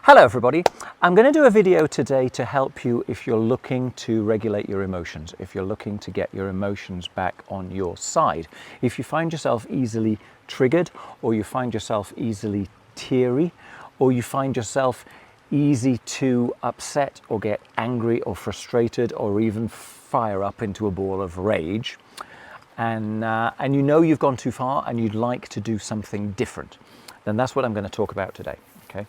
Hello everybody, I'm going to do a video today to help you if you're looking to regulate your emotions, if you're looking to get your emotions back on your side. If you find yourself easily triggered, or you find yourself easily teary, or you find yourself easy to upset or get angry or frustrated or even fire up into a ball of rage, and you know you've gone too far and you'd like to do something different, then that's what I'm going to talk about today. Okay.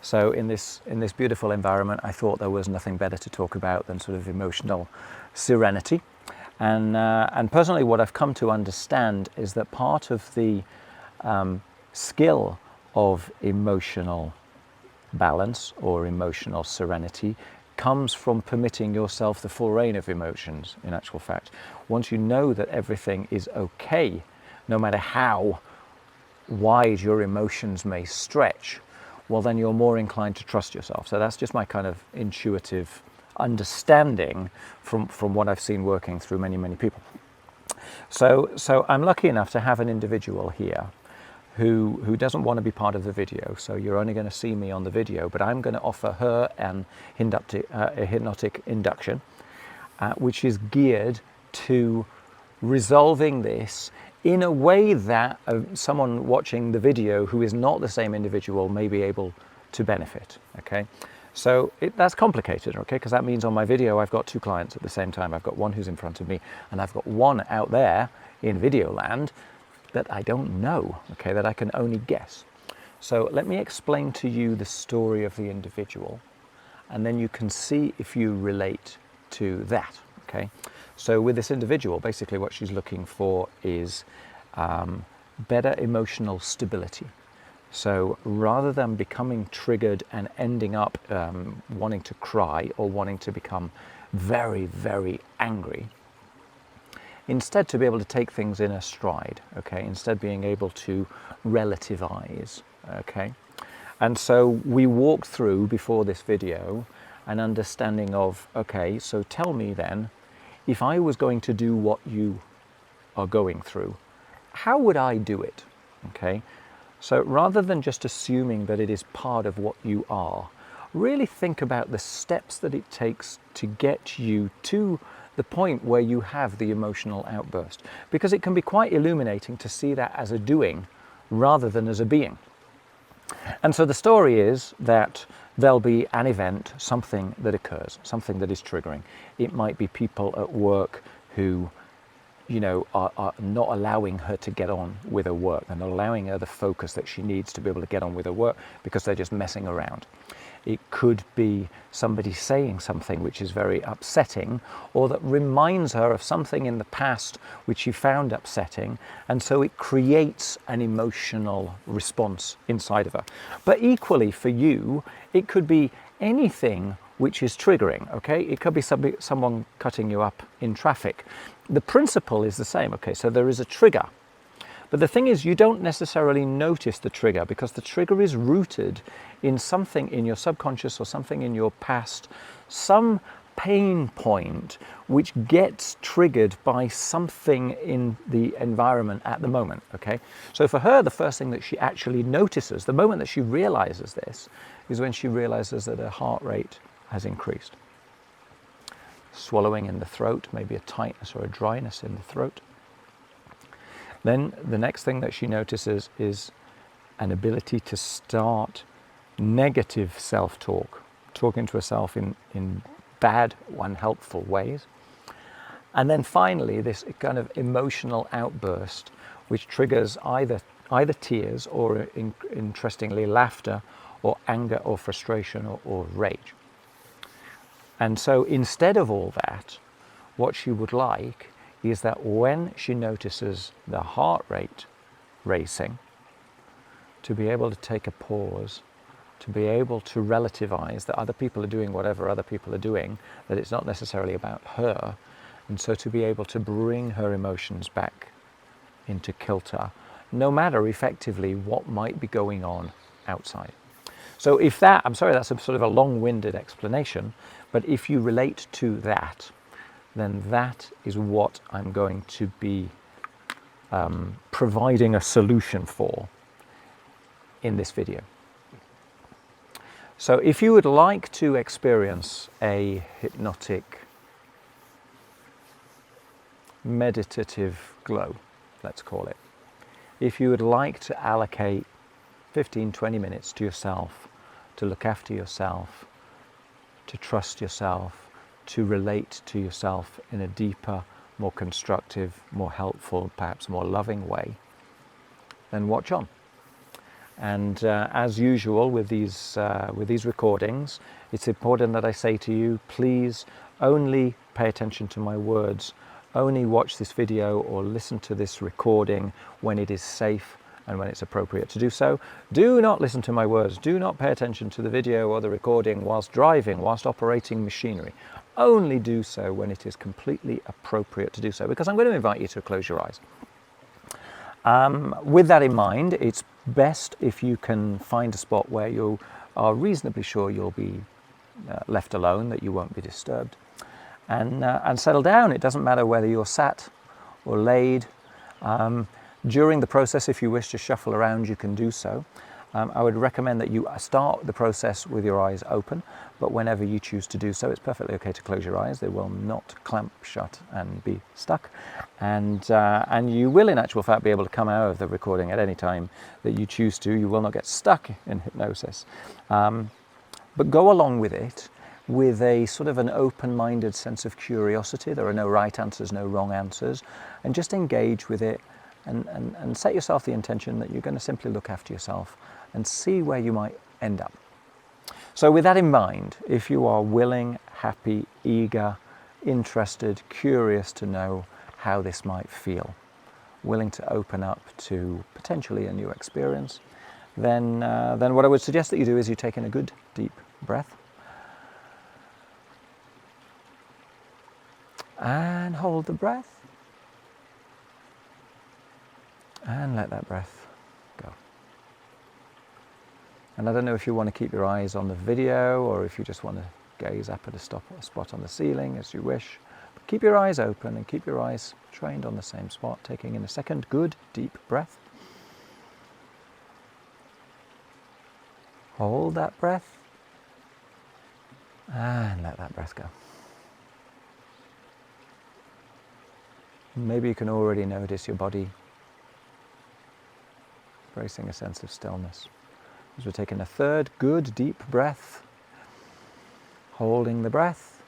So in this beautiful environment, I thought there was nothing better to talk about than sort of emotional serenity. And personally, what I've come to understand is that part of the skill of emotional balance or emotional serenity comes from permitting yourself the full reign of emotions, in actual fact. Once you know that everything is okay, no matter how wide your emotions may stretch, well, then you're more inclined to trust yourself. So that's just my kind of intuitive understanding from what I've seen working through many people. So I'm lucky enough to have an individual here who doesn't want to be part of the video. So you're only going to see me on the video, but I'm going to offer her a hypnotic induction, which is geared to resolving this in a way that someone watching the video who is not the same individual may be able to benefit. Okay, so that's complicated, okay, because that means on my video I've got two clients at the same time. I've got one who's in front of me and I've got one out there in video land that I don't know, okay, that I can only guess. So let me explain to you the story of the individual, and then you can see if you relate to that. Okay, so with this individual, basically what she's looking for is better emotional stability. So rather than becoming triggered and ending up wanting to cry or wanting to become very angry, instead to be able to take things in a stride, okay, instead being able to relativize, okay. And so we walked through before this video an understanding of, okay, so tell me then, if I was going to do what you are going through, how would I do it? Okay, so rather than just assuming that it is part of what you are, really think about the steps that it takes to get you to the point where you have the emotional outburst, because it can be quite illuminating to see that as a doing rather than as a being. And so the story is that there'll be an event, something that occurs, something that is triggering. It might be people at work who, you know, are not allowing her to get on with her work. They're not allowing her the focus that she needs to be able to get on with her work because they're just messing around. It could be somebody saying something which is very upsetting, or that reminds her of something in the past which she found upsetting, and so it creates an emotional response inside of her. But equally for you, it could be anything which is triggering, okay? It could be someone cutting you up in traffic. The principle is the same, okay? So there is a trigger. But the thing is, you don't necessarily notice the trigger because the trigger is rooted in something in your subconscious or something in your past, some pain point which gets triggered by something in the environment at the moment, okay? So for her, the first thing that she actually notices, the moment that she realizes this, is when she realizes that her heart rate has increased. Swallowing in the throat, maybe a tightness or a dryness in the throat. Then the next thing that she notices is an ability to start negative self-talk, talking to herself in bad, unhelpful ways. And then finally, this kind of emotional outburst, which triggers either tears or, interestingly, laughter or anger or frustration or rage. And so instead of all that, what she would like is that when she notices the heart rate racing, to be able to take a pause, to be able to relativize that other people are doing whatever other people are doing, that it's not necessarily about her, and so to be able to bring her emotions back into kilter, no matter effectively what might be going on outside. So if that, I'm sorry, that's a sort of a long-winded explanation, but if you relate to that, then that is what I'm going to be providing a solution for in this video. So if you would like to experience a hypnotic, meditative glow, let's call it, if you would like to allocate 15-20 minutes to yourself, to look after yourself, to trust yourself, to relate to yourself in a deeper, more constructive, more helpful, perhaps more loving way, then watch on. And as usual with these recordings, it's important that I say to you, please only pay attention to my words, only watch this video or listen to this recording when it is safe and when it's appropriate to do so. Do not listen to my words, do not pay attention to the video or the recording whilst driving, whilst operating machinery. Only do so when it is completely appropriate to do so, because I'm going to invite you to close your eyes. With that in mind, it's best if you can find a spot where you are reasonably sure you'll be left alone, that you won't be disturbed, and settle down. It doesn't matter whether you're sat or laid. During the process, if you wish to shuffle around, you can do so. I would recommend that you start the process with your eyes open, but whenever you choose to do so, it's perfectly okay to close your eyes. They will not clamp shut and be stuck. And you will, in actual fact, be able to come out of the recording at any time that you choose to. You will not get stuck in hypnosis. But go along with it with a sort of an open-minded sense of curiosity. There are no right answers, no wrong answers, and just engage with it and set yourself the intention that you're going to simply look after yourself and see where you might end up. So with that in mind, if you are willing, happy, eager, interested, curious to know how this might feel, willing to open up to potentially a new experience, then what I would suggest that you do is you take in a good deep breath and hold the breath and let that breath go. And I don't know if you want to keep your eyes on the video or if you just want to gaze up at a spot on the ceiling, as you wish. But keep your eyes open and keep your eyes trained on the same spot, taking in a second good deep breath. Hold that breath and let that breath go. Maybe you can already notice your body embracing a sense of stillness. As we're taking a third good deep breath, holding the breath,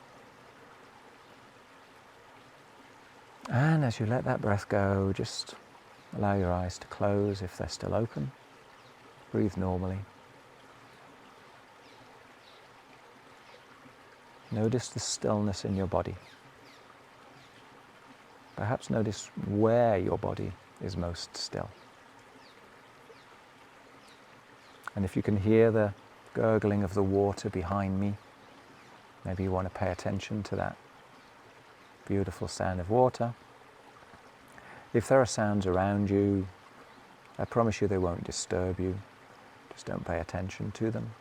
and as you let that breath go, just allow your eyes to close if they're still open. Breathe normally. Notice the stillness in your body. Perhaps notice where your body is most still. And if you can hear the gurgling of the water behind me, maybe you want to pay attention to that beautiful sound of water. If there are sounds around you, I promise you they won't disturb you. Just don't pay attention to them.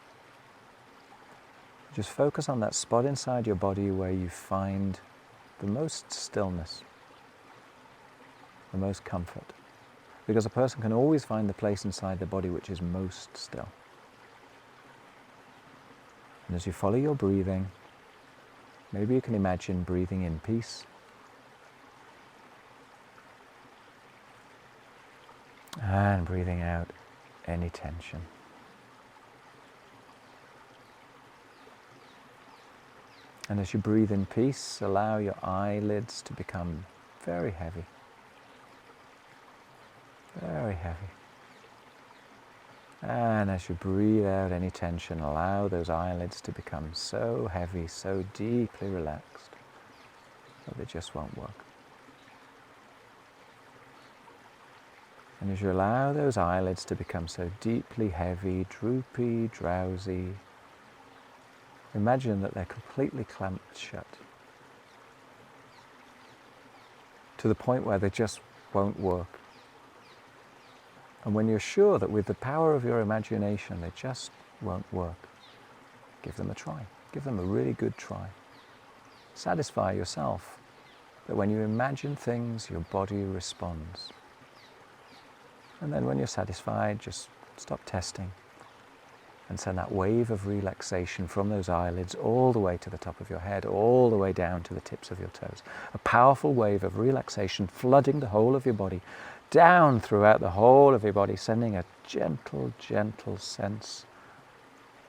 Just focus on that spot inside your body where you find the most stillness, the most comfort. Because a person can always find the place inside the body which is most still. And as you follow your breathing, maybe you can imagine breathing in peace. And breathing out any tension. And as you breathe in peace, allow your eyelids to become very heavy. Very heavy. And as you breathe out any tension, allow those eyelids to become so heavy, so deeply relaxed, that they just won't work. And as you allow those eyelids to become so deeply heavy, droopy, drowsy, imagine that they're completely clamped shut, to the point where they just won't work. And when you're sure that with the power of your imagination they just won't work, give them a try. Give them a really good try. Satisfy yourself that when you imagine things, your body responds. And then when you're satisfied, just stop testing and send that wave of relaxation from those eyelids all the way to the top of your head, all the way down to the tips of your toes. A powerful wave of relaxation flooding the whole of your body, down throughout the whole of your body, sending a gentle, gentle sense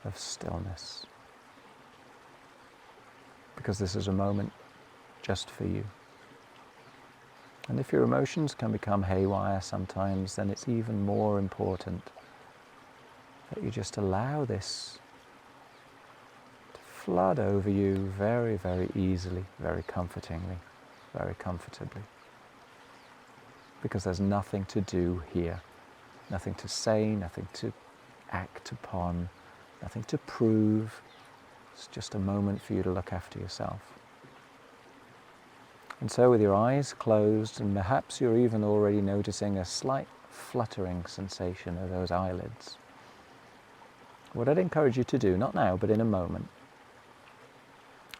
of stillness. Because this is a moment just for you. And if your emotions can become haywire sometimes, then it's even more important that you just allow this to flood over you very, very easily, very comfortingly, very comfortably. Because there's nothing to do here, nothing to say, nothing to act upon, nothing to prove. It's just a moment for you to look after yourself. And so with your eyes closed, and perhaps you're even already noticing a slight fluttering sensation of those eyelids, what I'd encourage you to do, not now, but in a moment,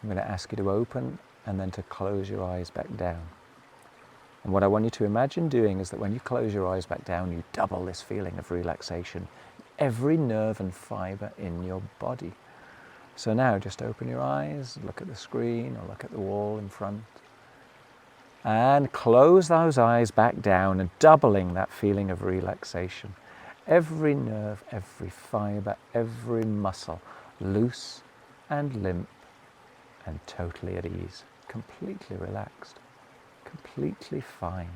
I'm going to ask you to open and then to close your eyes back down. And what I want you to imagine doing is that when you close your eyes back down, you double this feeling of relaxation, every nerve and fiber in your body. So now just open your eyes, look at the screen or look at the wall in front, and close those eyes back down, and doubling that feeling of relaxation. Every nerve, every fiber, every muscle, loose and limp and totally at ease, completely relaxed, completely fine.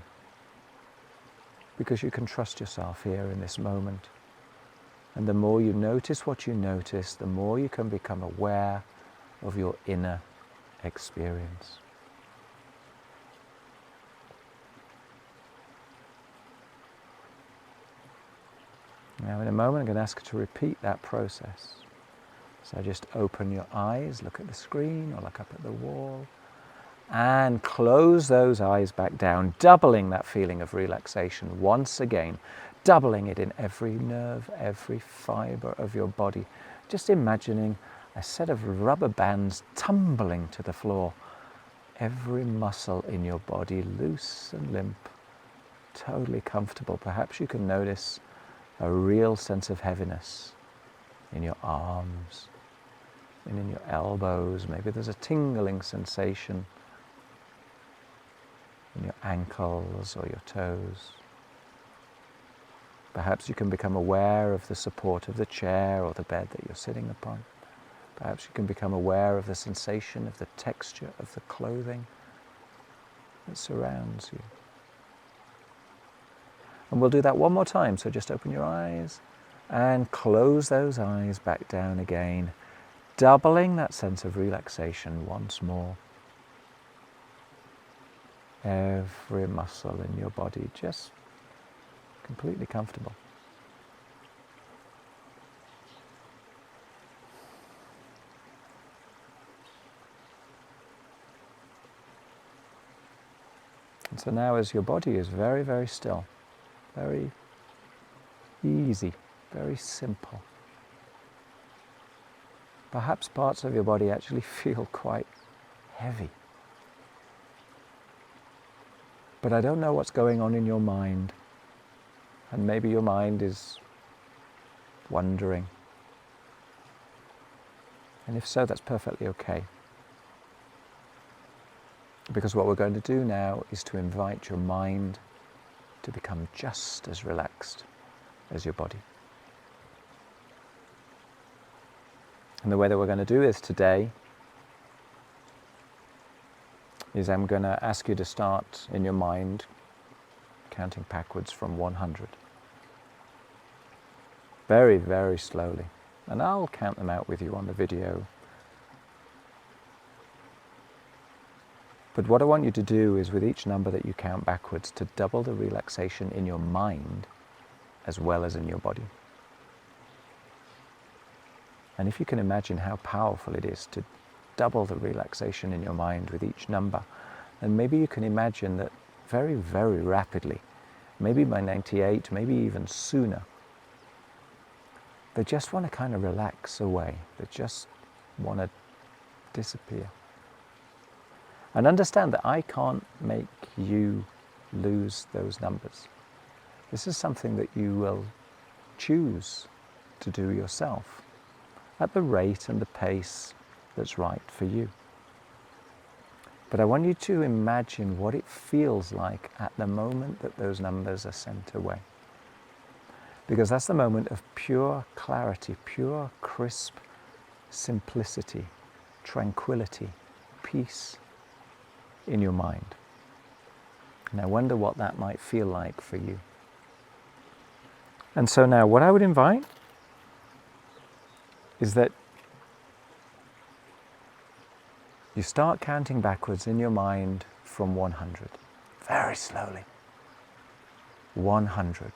Because you can trust yourself here in this moment. And the more you notice what you notice, the more you can become aware of your inner experience. Now in a moment I'm going to ask you to repeat that process. So just open your eyes, look at the screen or look up at the wall, and close those eyes back down, doubling that feeling of relaxation once again, doubling it in every nerve, every fiber of your body. Just imagining a set of rubber bands tumbling to the floor, every muscle in your body loose and limp, totally comfortable. Perhaps you can notice a real sense of heaviness in your arms and in your elbows. Maybe there's a tingling sensation in your ankles or your toes. Perhaps you can become aware of the support of the chair or the bed that you're sitting upon. Perhaps you can become aware of the sensation of the texture of the clothing that surrounds you. And we'll do that one more time, so just open your eyes and close those eyes back down again, doubling that sense of relaxation once more. Every muscle in your body just completely comfortable. And so now as your body is very, very still, very easy, very simple, perhaps parts of your body actually feel quite heavy. But I don't know what's going on in your mind, and maybe your mind is wondering. And if so, that's perfectly okay. Because what we're going to do now is to invite your mind to become just as relaxed as your body. And the way that we're going to do this today is I'm going to ask you to start in your mind counting backwards from 100. Very, very slowly. And I'll count them out with you on the video. But what I want you to do is, with each number that you count backwards, to double the relaxation in your mind as well as in your body. And if you can imagine how powerful it is to double the relaxation in your mind with each number, then maybe you can imagine that very, very rapidly, maybe by 98, maybe even sooner, they just want to kind of relax away. They just want to disappear. And understand that I can't make you lose those numbers. This is something that you will choose to do yourself. at the rate and the pace that's right for you. But I want you to imagine what it feels like at the moment that those numbers are sent away. Because that's the moment of pure clarity, pure, crisp simplicity, tranquility, peace in your mind. And I wonder what that might feel like for you. And so now what I would invite is that you start counting backwards in your mind from 100, very slowly. 100.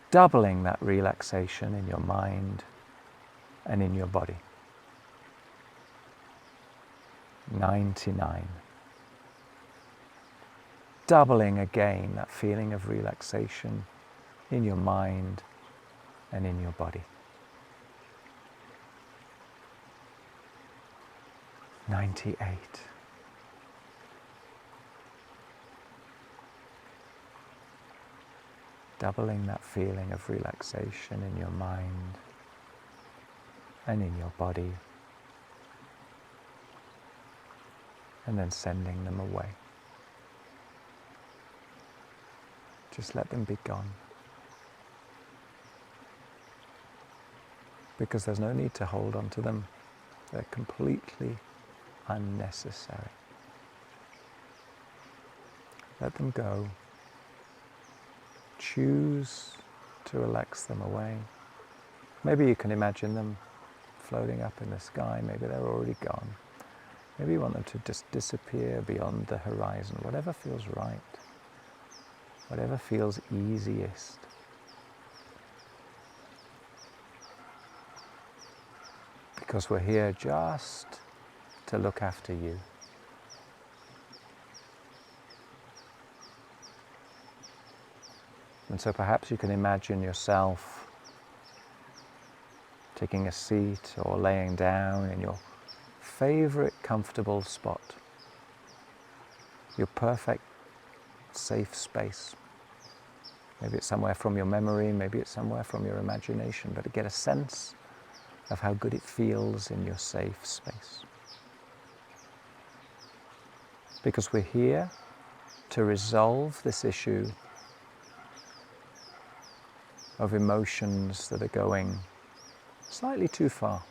Doubling that relaxation in your mind and in your body. 99. Doubling again that feeling of relaxation in your mind and in your body. 98. Doubling that feeling of relaxation in your mind and in your body, and then sending them away. Just let them be gone. Because there's no need to hold on to them. They're completely unnecessary. Let them go. Choose to relax them away. Maybe you can imagine them floating up in the sky. Maybe they're already gone. Maybe you want them to just disappear beyond the horizon. Whatever feels right. Whatever feels easiest. Because we're here just to look after you. And so perhaps you can imagine yourself taking a seat or laying down in your favorite comfortable spot. Your perfect safe space. Maybe it's somewhere from your memory, maybe it's somewhere from your imagination, but to get a sense of how good it feels in your safe space. Because we're here to resolve this issue of emotions that are going slightly too far.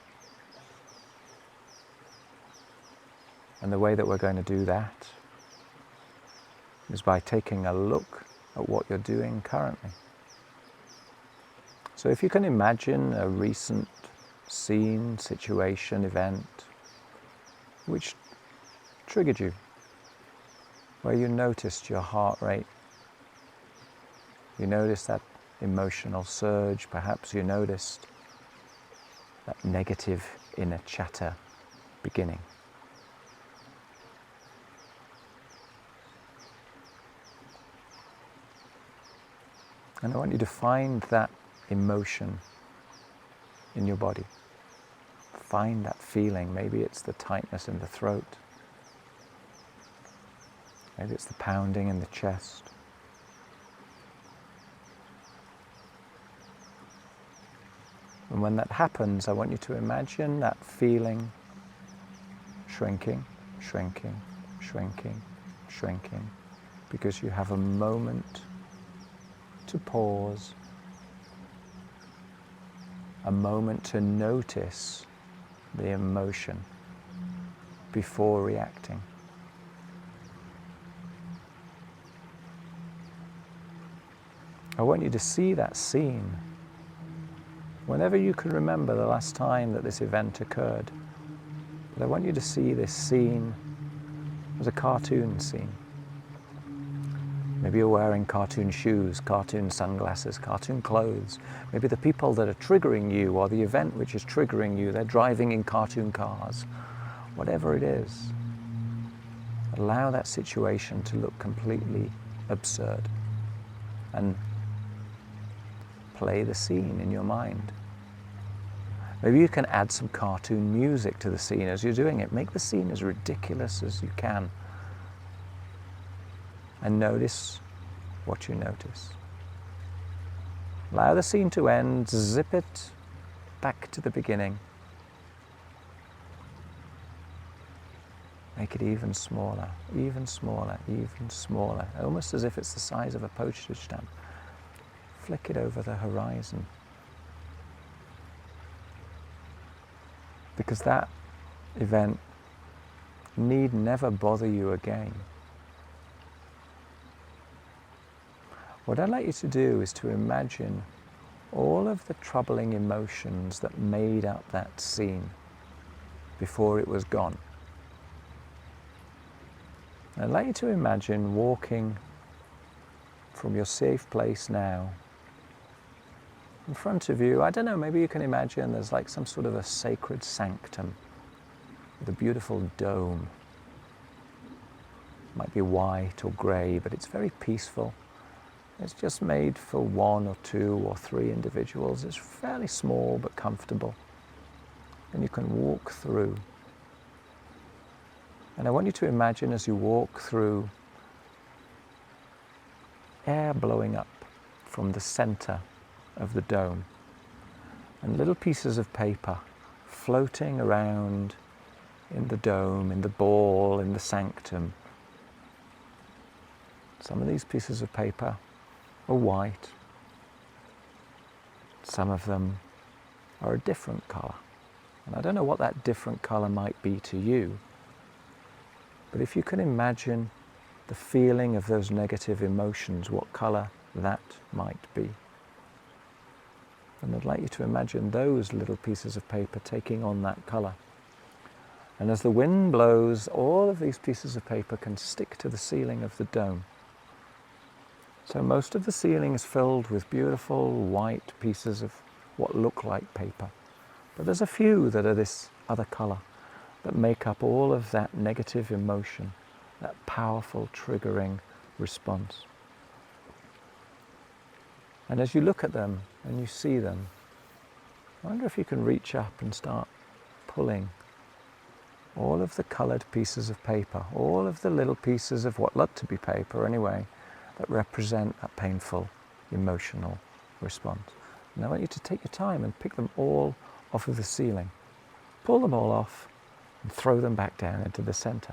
And the way that we're going to do that is by taking a look at what you're doing currently. So if you can imagine a recent scene, situation, event which triggered you, where you noticed your heart rate, you noticed that emotional surge, perhaps you noticed that negative inner chatter beginning. And I want you to find that emotion in your body. Find that feeling. Maybe it's the tightness in the throat. Maybe it's the pounding in the chest. And when that happens, I want you to imagine that feeling shrinking, shrinking, shrinking, shrinking, because you have a moment to pause, a moment to notice the emotion before reacting. I want you to see that scene whenever you can remember the last time that this event occurred. But I want you to see this scene as a cartoon scene. Maybe you're wearing cartoon shoes, cartoon sunglasses, cartoon clothes. Maybe the people that are triggering you, or the event which is triggering you, they're driving in cartoon cars. Whatever it is, allow that situation to look completely absurd and play the scene in your mind. Maybe you can add some cartoon music to the scene as you're doing it. Make the scene as ridiculous as you can. And notice what you notice. Allow the scene to end, zip it back to the beginning. Make it even smaller, even smaller, even smaller, almost as if it's the size of a postage stamp. Flick it over the horizon. Because that event need never bother you again. What I'd like you to do is to imagine all of the troubling emotions that made up that scene before it was gone. I'd like you to imagine walking from your safe place now. In front of you, I don't know, maybe you can imagine there's like some sort of a sacred sanctum with a beautiful dome. It might be white or grey, but it's very peaceful. It's just made for 1 or 2 or 3 individuals. It's fairly small but comfortable. And you can walk through. And I want you to imagine as you walk through, air blowing up from the center of the dome and little pieces of paper floating around in the dome, in the ball, in the sanctum. Some of these pieces of paper are white. Some of them are a different color. And I don't know what that different color might be to you, but if you can imagine the feeling of those negative emotions, what color that might be. And I'd like you to imagine those little pieces of paper taking on that color. And as the wind blows, all of these pieces of paper can stick to the ceiling of the dome. So most of the ceiling is filled with beautiful white pieces of what look like paper. But there's a few that are this other color that make up all of that negative emotion, that powerful triggering response. And as you look at them and you see them, I wonder if you can reach up and start pulling all of the colored pieces of paper, all of the little pieces of what look to be paper anyway, that represent a painful emotional response. And I want you to take your time and pick them all off of the ceiling. Pull them all off and throw them back down into the center.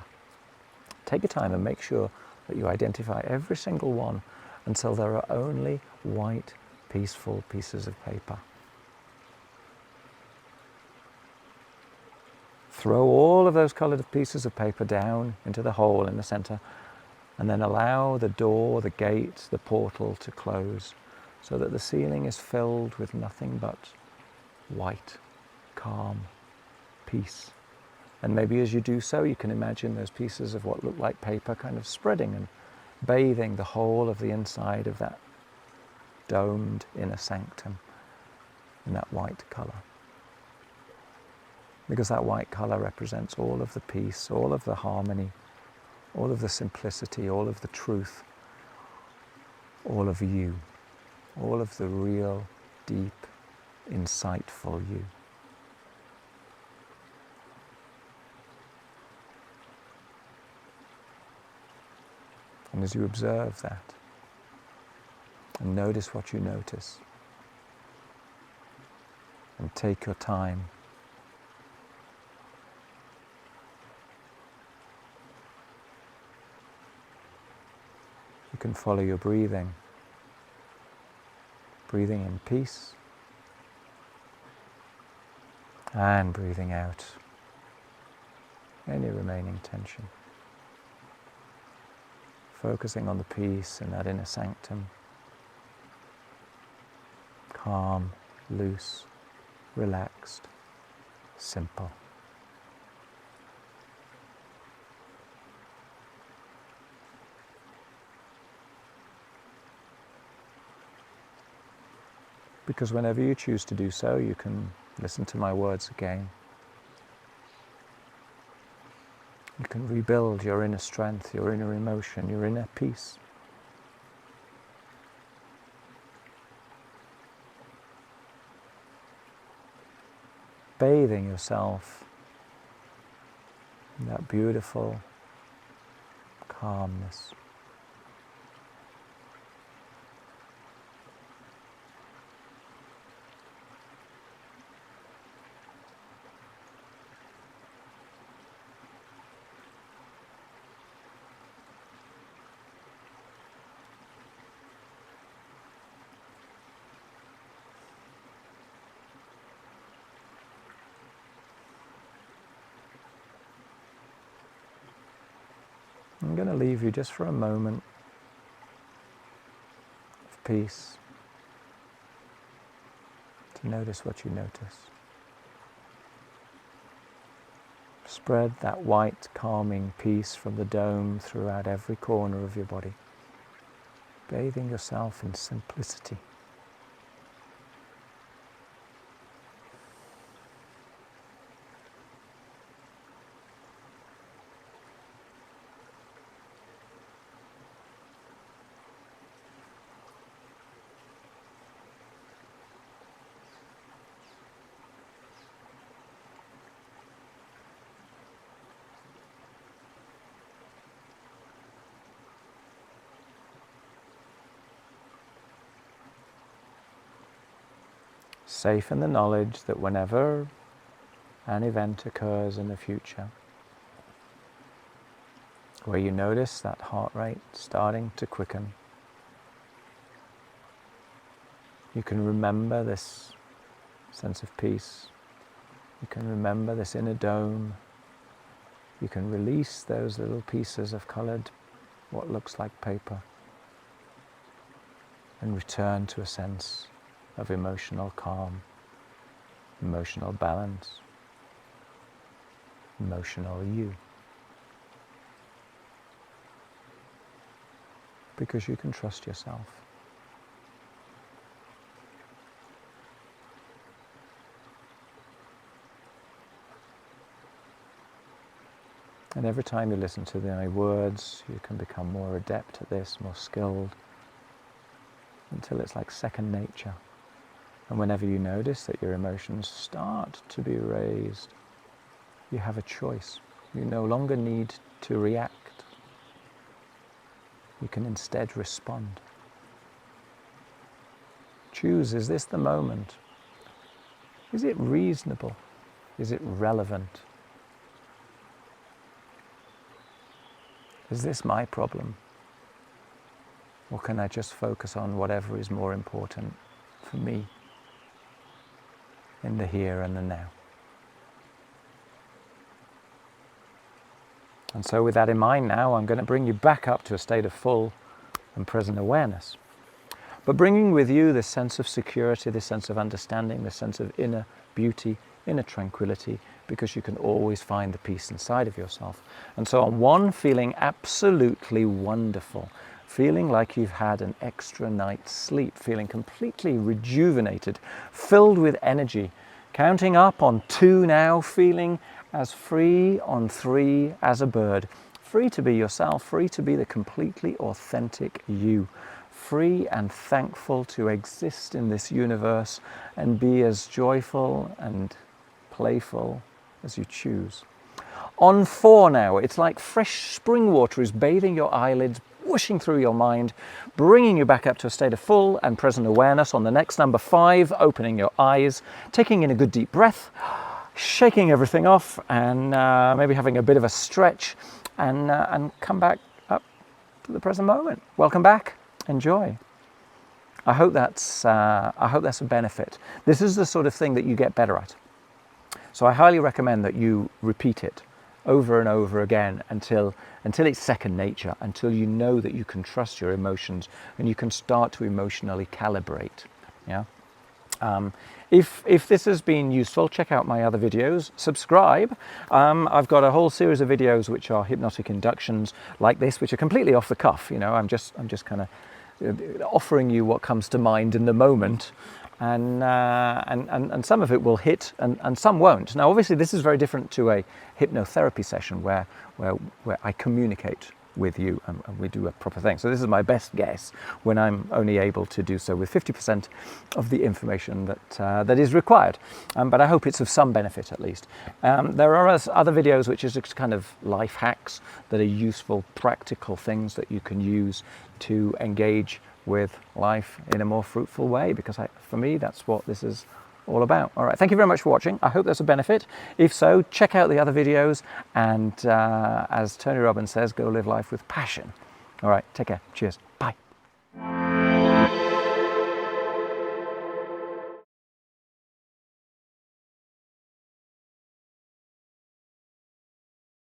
Take your time and make sure that you identify every single one until there are only white, peaceful pieces of paper. Throw all of those colored pieces of paper down into the hole in the center, and then allow the door, the gate, the portal to close so that the ceiling is filled with nothing but white, calm, peace. And maybe as you do so, you can imagine those pieces of what look like paper kind of spreading and bathing the whole of the inside of that domed inner sanctum in that white color. Because that white color represents all of the peace, all of the harmony, all of the simplicity, all of the truth, all of you, all of the real, deep, insightful you. And as you observe that, and notice what you notice, and take your time, you can follow your breathing, breathing in peace, and breathing out any remaining tension. Focusing on the peace in that inner sanctum, calm, loose, relaxed, simple. Because whenever you choose to do so, you can listen to my words again. You can rebuild your inner strength, your inner emotion, your inner peace. Bathing yourself in that beautiful calmness. I'm going to leave you just for a moment of peace, to notice what you notice. Spread that white, calming peace from the dome throughout every corner of your body, bathing yourself in simplicity. Safe in the knowledge that whenever an event occurs in the future, where you notice that heart rate starting to quicken, you can remember this sense of peace. You can remember this inner dome. You can release those little pieces of colored, what looks like paper, and return to a sense of emotional calm, emotional balance, emotional you. Because you can trust yourself. And every time you listen to my words, you can become more adept at this, more skilled, until it's like second nature. And whenever you notice that your emotions start to be raised, you have a choice. You no longer need to react. You can instead respond. Choose, is this the moment? Is it reasonable? Is it relevant? Is this my problem? Or can I just focus on whatever is more important for me in the here and the now? And so with that in mind now, I'm going to bring you back up to a state of full and present awareness. But bringing with you this sense of security, this sense of understanding, this sense of inner beauty, inner tranquility, because you can always find the peace inside of yourself. And so on one, feeling absolutely wonderful, feeling like you've had an extra night's sleep, feeling completely rejuvenated, filled with energy, counting up on 2 now, feeling as free on 3 as a bird, free to be yourself, free to be the completely authentic you, free and thankful to exist in this universe and be as joyful and playful as you choose. On 4 now, it's like fresh spring water is bathing your eyelids, whooshing through your mind, bringing you back up to a state of full and present awareness. On the next number 5, opening your eyes, taking in a good deep breath, shaking everything off, and maybe having a bit of a stretch, and come back up to the present moment. Welcome back. Enjoy. I hope that's a benefit. This is the sort of thing that you get better at. So I highly recommend that you repeat it over and over again until it's second nature, until you know that you can trust your emotions and you can start to emotionally calibrate. Yeah. If this has been useful, check out my other videos, subscribe. I've got a whole series of videos which are hypnotic inductions like this, which are completely off the cuff. You know, I'm just kind of offering you what comes to mind in the moment, and some of it will hit and some won't. Now obviously this is very different to a hypnotherapy session where I communicate with you and we do a proper thing. So this is my best guess when I'm only able to do so with 50% of the information that is required. But I hope it's of some benefit at least. There are other videos which is just kind of life hacks that are useful, practical things that you can use to engage with life in a more fruitful way, because for me that's what this is all about. All right, thank you very much for watching. I hope that's a benefit. If so, check out the other videos, and as Tony Robbins says, go live life with passion. All right, take care. Cheers.